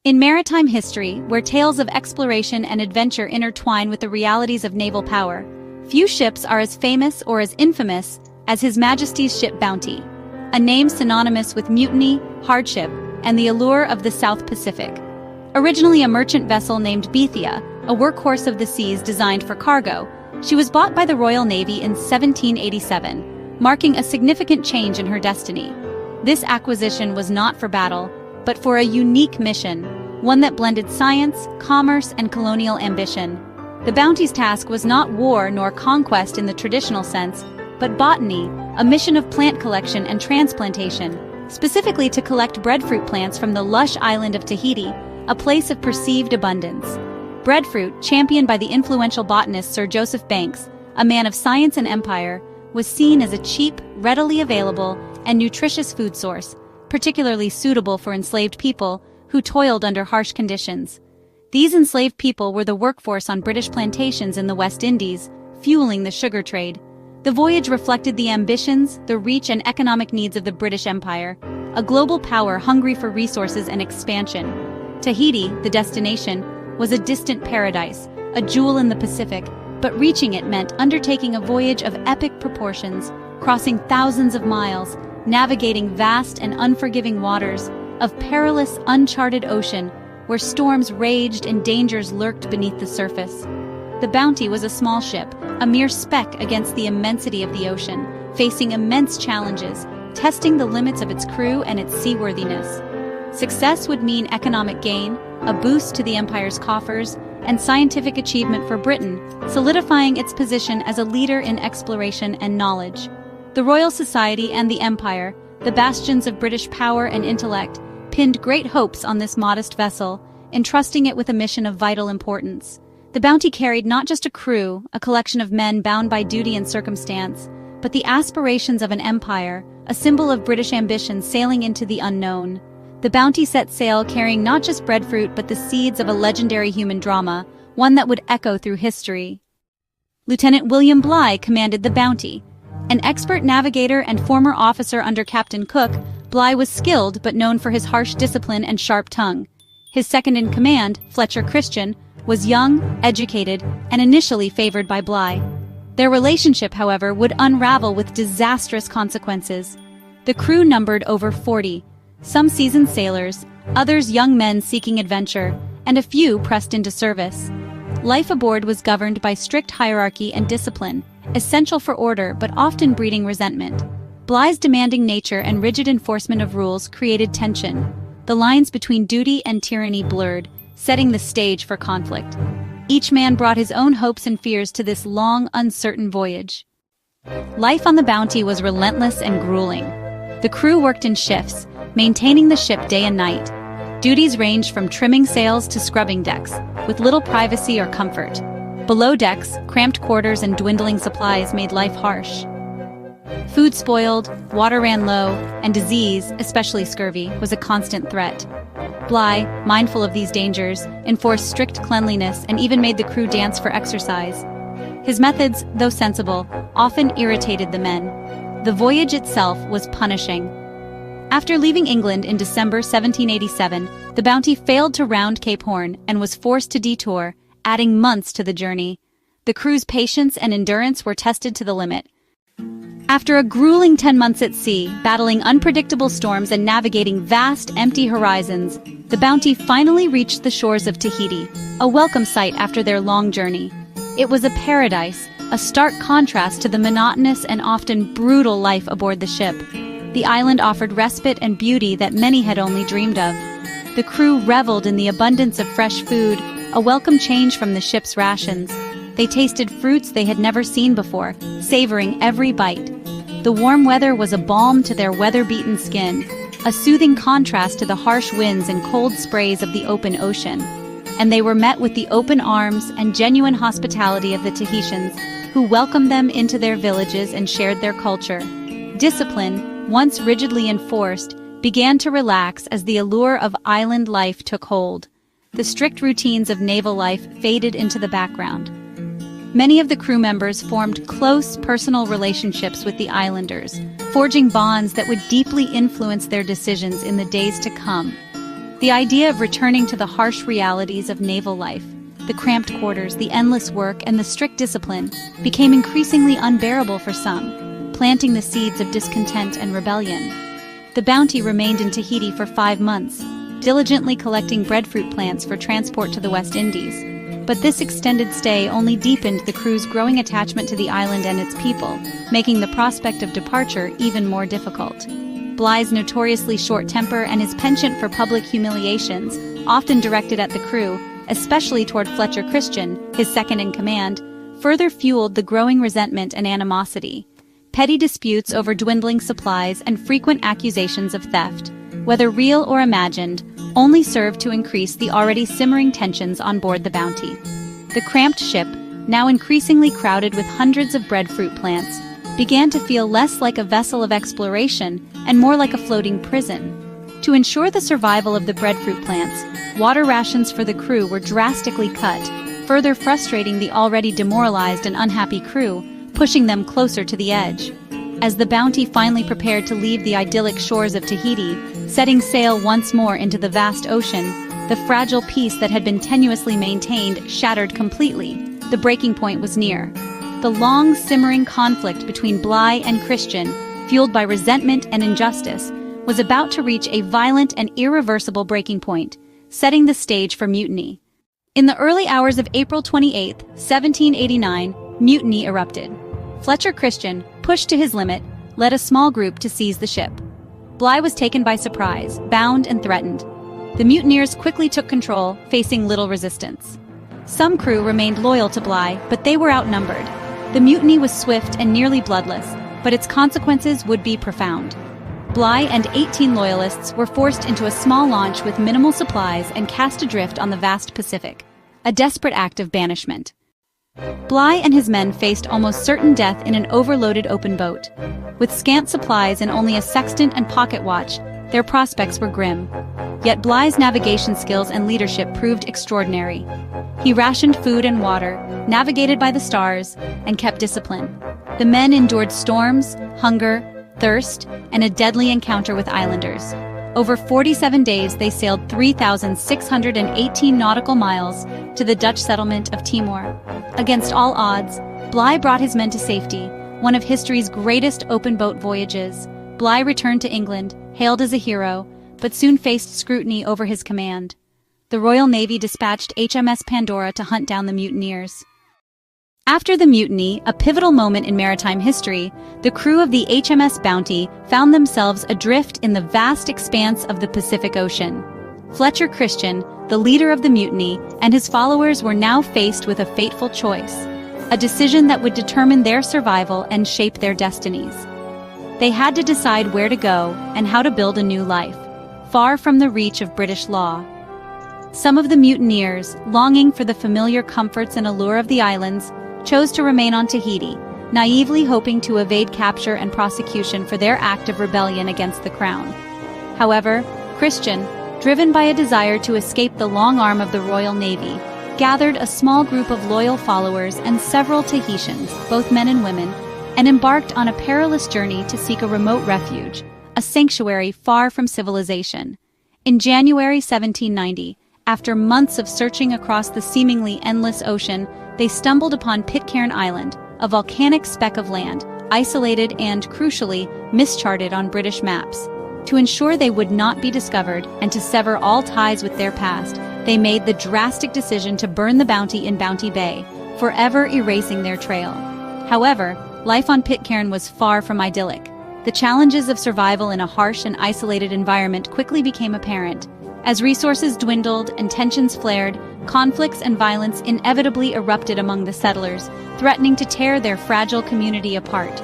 In maritime history, where tales of exploration and adventure intertwine with the realities of naval power, few ships are as famous or as infamous as His Majesty's ship Bounty, a name synonymous with mutiny, hardship, and the allure of the South Pacific. Originally a merchant vessel named Bethia, a workhorse of the seas designed for cargo, she was bought by the Royal Navy in 1787, marking a significant change in her destiny. This acquisition was not for battle, but for a unique mission, one that blended science, commerce, and colonial ambition. The Bounty's task was not war nor conquest in the traditional sense, but botany, a mission of plant collection and transplantation, specifically to collect breadfruit plants from the lush island of Tahiti, a place of perceived abundance. Breadfruit, championed by the influential botanist Sir Joseph Banks, a man of science and empire, was seen as a cheap, readily available, and nutritious food source, particularly suitable for enslaved people who toiled under harsh conditions. These enslaved people were the workforce on British plantations in the West Indies, fueling the sugar trade. The voyage reflected the ambitions, the reach, and economic needs of the British Empire, a global power hungry for resources and expansion. Tahiti, the destination, was a distant paradise, a jewel in the Pacific, but reaching it meant undertaking a voyage of epic proportions, crossing thousands of miles, navigating vast and unforgiving waters of perilous, uncharted ocean where storms raged and dangers lurked beneath the surface. The Bounty was a small ship, a mere speck against the immensity of the ocean, facing immense challenges, testing the limits of its crew and its seaworthiness. Success would mean economic gain, a boost to the empire's coffers, and scientific achievement for Britain, solidifying its position as a leader in exploration and knowledge. The Royal Society and the Empire, the bastions of British power and intellect, pinned great hopes on this modest vessel, entrusting it with a mission of vital importance. The Bounty carried not just a crew, a collection of men bound by duty and circumstance, but the aspirations of an empire, a symbol of British ambition sailing into the unknown. The Bounty set sail carrying not just breadfruit but the seeds of a legendary human drama, one that would echo through history. Lieutenant William Bligh commanded the Bounty. An expert navigator and former officer under Captain Cook, Bligh was skilled but known for his harsh discipline and sharp tongue. His second-in-command, Fletcher Christian, was young, educated, and initially favored by Bligh. Their relationship, however, would unravel with disastrous consequences. The crew numbered over 40, some seasoned sailors, others young men seeking adventure, and a few pressed into service. Life aboard was governed by strict hierarchy and discipline, essential for order but often breeding resentment. Bligh's demanding nature and rigid enforcement of rules created tension. The lines between duty and tyranny blurred, setting the stage for conflict. Each man brought his own hopes and fears to this long, uncertain voyage. Life on the Bounty was relentless and grueling. The crew worked in shifts, maintaining the ship day and night. Duties ranged from trimming sails to scrubbing decks, with little privacy or comfort. Below decks, cramped quarters and dwindling supplies made life harsh. Food spoiled, water ran low, and disease, especially scurvy, was a constant threat. Bligh, mindful of these dangers, enforced strict cleanliness and even made the crew dance for exercise. His methods, though sensible, often irritated the men. The voyage itself was punishing. After leaving England in December 1787, the Bounty failed to round Cape Horn and was forced to detour, adding months to the journey. The crew's patience and endurance were tested to the limit. After a grueling 10 months at sea, battling unpredictable storms and navigating vast, empty horizons, the Bounty finally reached the shores of Tahiti, a welcome sight after their long journey. It was a paradise, a stark contrast to the monotonous and often brutal life aboard the ship. The island offered respite and beauty that many had only dreamed of. The crew reveled in the abundance of fresh food, a welcome change from the ship's rations. They tasted fruits they had never seen before, savoring every bite. The warm weather was a balm to their weather-beaten skin, a soothing contrast to the harsh winds and cold sprays of the open ocean. And they were met with the open arms and genuine hospitality of the Tahitians, who welcomed them into their villages and shared their culture. Discipline, once rigidly enforced, began to relax as the allure of island life took hold. The strict routines of naval life faded into the background. Many of the crew members formed close personal relationships with the islanders, forging bonds that would deeply influence their decisions in the days to come. The idea of returning to the harsh realities of naval life, the cramped quarters, the endless work, and the strict discipline, became increasingly unbearable for some, planting the seeds of discontent and rebellion. The Bounty remained in Tahiti for 5 months, diligently collecting breadfruit plants for transport to the West Indies. But this extended stay only deepened the crew's growing attachment to the island and its people, making the prospect of departure even more difficult. Bligh's notoriously short temper and his penchant for public humiliations, often directed at the crew, especially toward Fletcher Christian, his second-in-command, further fueled the growing resentment and animosity. Petty disputes over dwindling supplies and frequent accusations of theft, whether real or imagined, only served to increase the already simmering tensions on board the Bounty. The cramped ship, now increasingly crowded with hundreds of breadfruit plants, began to feel less like a vessel of exploration and more like a floating prison. To ensure the survival of the breadfruit plants, water rations for the crew were drastically cut, further frustrating the already demoralized and unhappy crew, pushing them closer to the edge. As the Bounty finally prepared to leave the idyllic shores of Tahiti, setting sail once more into the vast ocean, the fragile peace that had been tenuously maintained shattered completely. The breaking point was near. The long, simmering conflict between Bligh and Christian, fueled by resentment and injustice, was about to reach a violent and irreversible breaking point, setting the stage for mutiny. In the early hours of April 28, 1789, mutiny erupted. Fletcher Christian, pushed to his limit, led a small group to seize the ship. Bligh was taken by surprise, bound and threatened. The mutineers quickly took control, facing little resistance. Some crew remained loyal to Bligh, but they were outnumbered. The mutiny was swift and nearly bloodless, but its consequences would be profound. Bligh and 18 loyalists were forced into a small launch with minimal supplies and cast adrift on the vast Pacific, a desperate act of banishment. Bligh and his men faced almost certain death in an overloaded open boat. With scant supplies and only a sextant and pocket watch, their prospects were grim. Yet Bligh's navigation skills and leadership proved extraordinary. He rationed food and water, navigated by the stars, and kept discipline. The men endured storms, hunger, thirst, and a deadly encounter with islanders. Over 47 days they sailed 3,618 nautical miles to the Dutch settlement of Timor. Against all odds, Bligh brought his men to safety, one of history's greatest open-boat voyages. Bligh returned to England, hailed as a hero, but soon faced scrutiny over his command. The Royal Navy dispatched HMS Pandora to hunt down the mutineers. After the mutiny, a pivotal moment in maritime history, the crew of the HMS Bounty found themselves adrift in the vast expanse of the Pacific Ocean. Fletcher Christian, the leader of the mutiny, and his followers were now faced with a fateful choice, a decision that would determine their survival and shape their destinies. They had to decide where to go and how to build a new life, far from the reach of British law. Some of the mutineers, longing for the familiar comforts and allure of the islands, chose to remain on Tahiti, naively hoping to evade capture and prosecution for their act of rebellion against the crown. However, Christian, driven by a desire to escape the long arm of the Royal Navy, gathered a small group of loyal followers and several Tahitians, both men and women, and embarked on a perilous journey to seek a remote refuge, a sanctuary far from civilization. In January 1790, after months of searching across the seemingly endless ocean, they stumbled upon Pitcairn Island, a volcanic speck of land, isolated and, crucially, mischarted on British maps. To ensure they would not be discovered and to sever all ties with their past, they made the drastic decision to burn the Bounty in Bounty Bay, forever erasing their trail. However, life on Pitcairn was far from idyllic. The challenges of survival in a harsh and isolated environment quickly became apparent. As resources dwindled and tensions flared, conflicts and violence inevitably erupted among the settlers, threatening to tear their fragile community apart.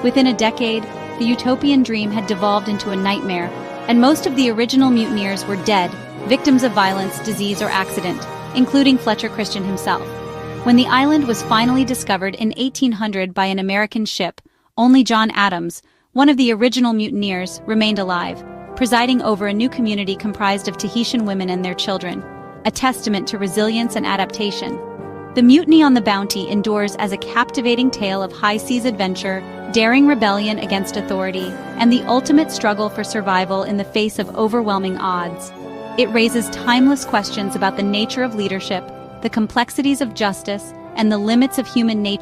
Within a decade, the utopian dream had devolved into a nightmare, and most of the original mutineers were dead, victims of violence, disease, or accident, including Fletcher Christian himself. When the island was finally discovered in 1800 by an American ship, only John Adams, one of the original mutineers, remained alive, presiding over a new community comprised of Tahitian women and their children, a testament to resilience and adaptation. The mutiny on the Bounty endures as a captivating tale of high-seas adventure, daring rebellion against authority, and the ultimate struggle for survival in the face of overwhelming odds. It raises timeless questions about the nature of leadership, the complexities of justice, and the limits of human nature.